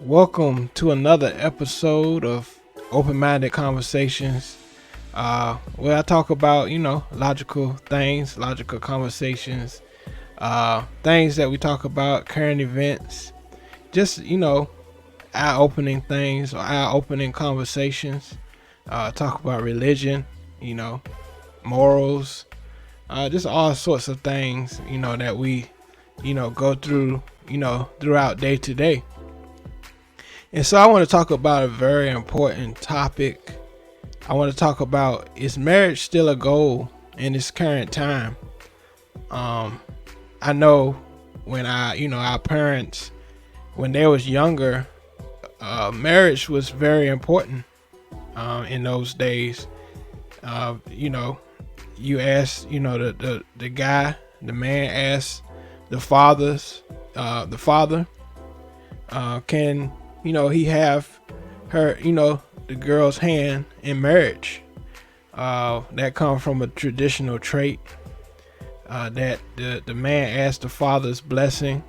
Welcome to another episode of Open-Minded Conversations, where I talk about, logical things, logical conversations, things that we talk about, current events, just, eye-opening things or eye-opening conversations. Talk about religion, you know, morals, just all sorts of things, that we, go through, throughout day to day. And so I want to talk about a very important topic. I want to talk about, is marriage still a goal in this current time? I know when our parents, when they was younger, marriage was very important in those days. You ask, the guy, the man asks the father, can he have her, the girl's hand in marriage. That comes from a traditional trait, that the man asks the father's blessing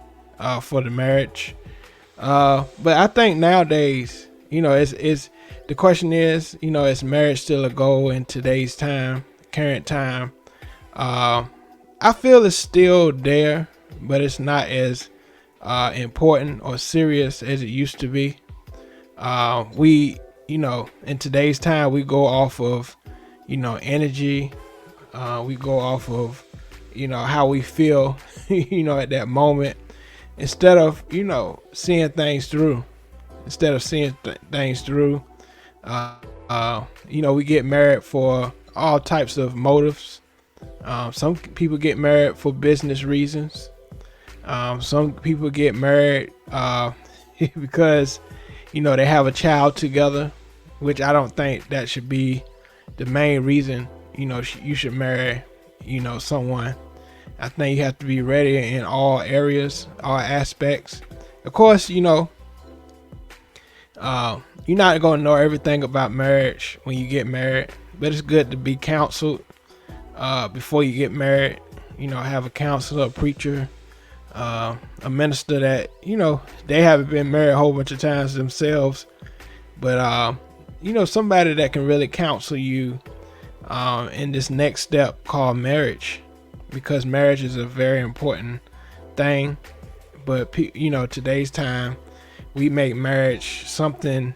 for the marriage. But I think nowadays, it's the question is marriage still a goal in today's time, current time? I feel it's still there, but it's not as important or serious as it used to be. We, in today's time, we go off of, energy. We go off of, how we feel, at that moment, instead of, seeing things through. Instead of seeing things through, we get married for all types of motives. Some people get married for business reasons. Some people get married because they have a child together, which I don't think that should be the main reason you should marry someone. I think you have to be ready in all areas, all aspects. Of course, you're not going to know everything about marriage when you get married, but it's good to be counseled before you get married. Have a counselor, a preacher, a minister that they haven't been married a whole bunch of times themselves, but somebody that can really counsel you in this next step called marriage, because marriage is a very important thing. But today's time, we make marriage something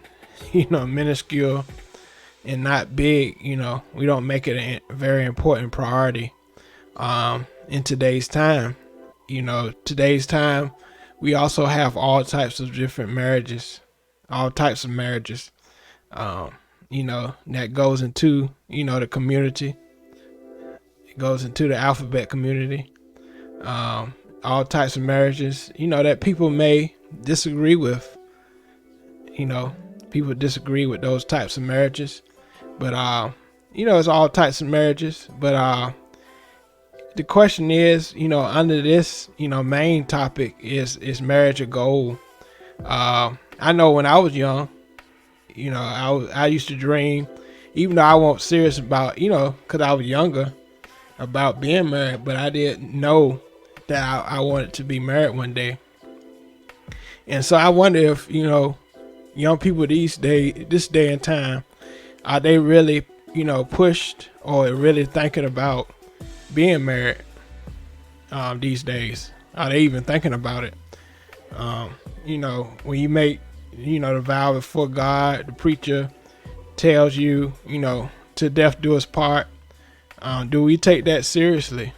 minuscule and not big. We don't make it a very important priority in today's time. Today's time, we also have all types of different marriages, all types of marriages, that goes into, the community. It goes into the alphabet community. All types of marriages, that people may disagree with. People disagree with those types of marriages, but, it's all types of marriages. But, the question is, under this, main topic, is marriage a goal? I know when I was young, I used to dream, even though I wasn't serious about, cause I was younger, about being married, but I didn't know that I wanted to be married one day. And so I wonder if, young people this day and time, are they really, pushed or really thinking about being married these days? Are they even thinking about it? When you make the vow before God, the preacher tells you, to death do us part. Do we take that seriously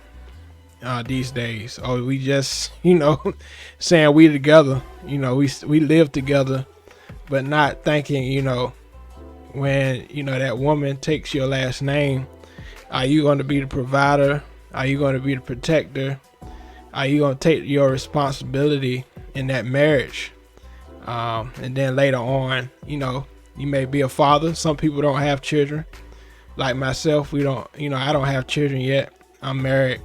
these days, or we just saying we together? We live together, but not thinking, when that woman takes your last name, are you going to be the provider? Are you going to be the protector? Are you going to take your responsibility in that marriage? And then later on, you may be a father. Some people don't have children. Like myself, I don't have children yet. I'm married.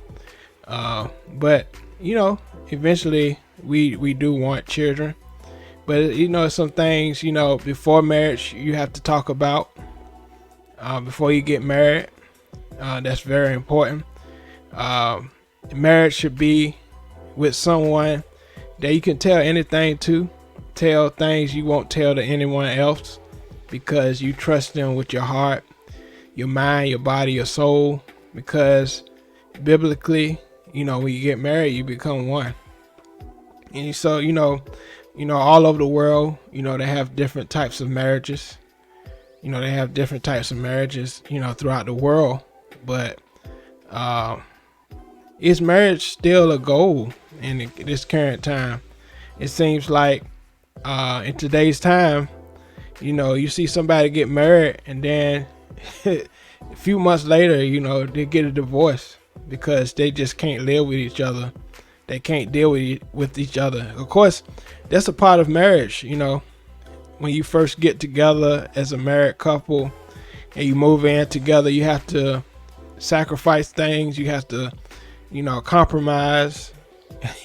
But, eventually we do want children. But, some things, before marriage you have to talk about before you get married. That's very important. Marriage should be with someone that you can tell anything to, tell things you won't tell to anyone else because you trust them with your heart, your mind, your body, your soul. Because biblically, when you get married, you become one. And so, all over the world, they have different types of marriages. They have different types of marriages, throughout the world. But is marriage still a goal in this current time? It seems like in today's time, you see somebody get married and then a few months later, they get a divorce because they just can't live with each other. They can't deal with each other. Of course, that's a part of marriage. When you first get together as a married couple and you move in together, you have to sacrifice things. You have to, compromise,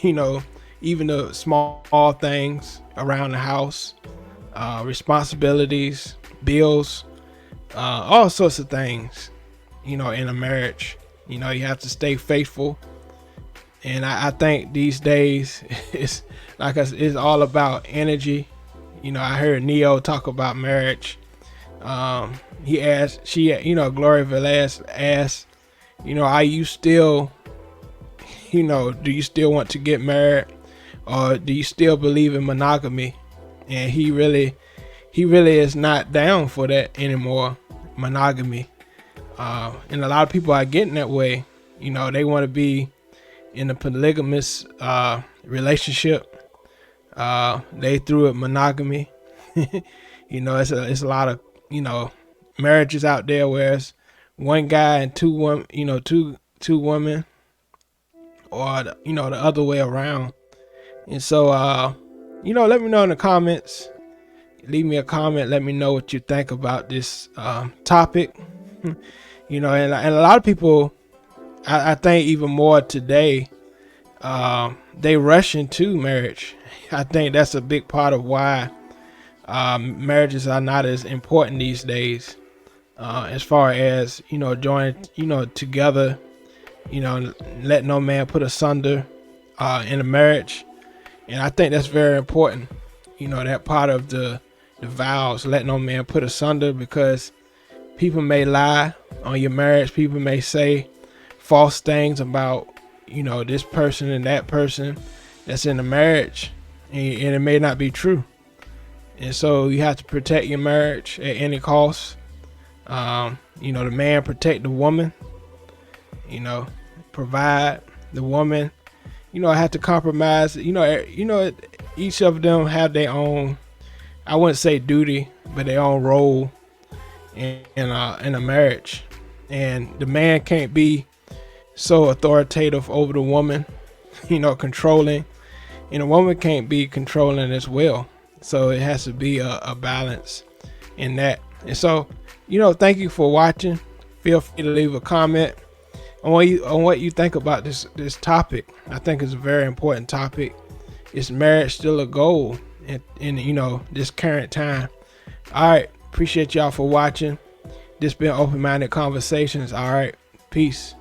even the small things around the house, responsibilities, bills, all sorts of things, in a marriage. You have to stay faithful. And I think these days it's all about energy. I heard Neo talk about marriage. Gloria Velez asked, are you still, do you still want to get married, or do you still believe in monogamy? And he really is not down for that anymore, monogamy. And a lot of people are getting that way. They want to be in a polygamous relationship. They threw it monogamy. It's a lot of marriages out there where it's one guy and two women, or the other way around. And so let me know in the comments. Leave me a comment. Let me know what you think about this topic. And a lot of people, I think even more today, they rush into marriage. I think that's a big part of why marriages are not as important these days, as far as joining together, let no man put asunder in a marriage. And I think that's very important, that part of the vows, let no man put asunder, because people may lie on your marriage. People may say false things about this person and that person that's in the marriage, and it may not be true. And so you have to protect your marriage at any cost. The man protect the woman, provide. The woman, have to compromise. Each of them have their own, I wouldn't say duty, but their own role in a marriage. And the man can't be so authoritative over the woman, controlling, and the woman can't be controlling as well. So it has to be a balance in that. And so, thank you for watching. Feel free to leave a comment on what you think about this topic. I think it's a very important topic. Is marriage still a goal in this current time? All right, appreciate y'all for watching. This been Open Minded Conversations. All right, peace.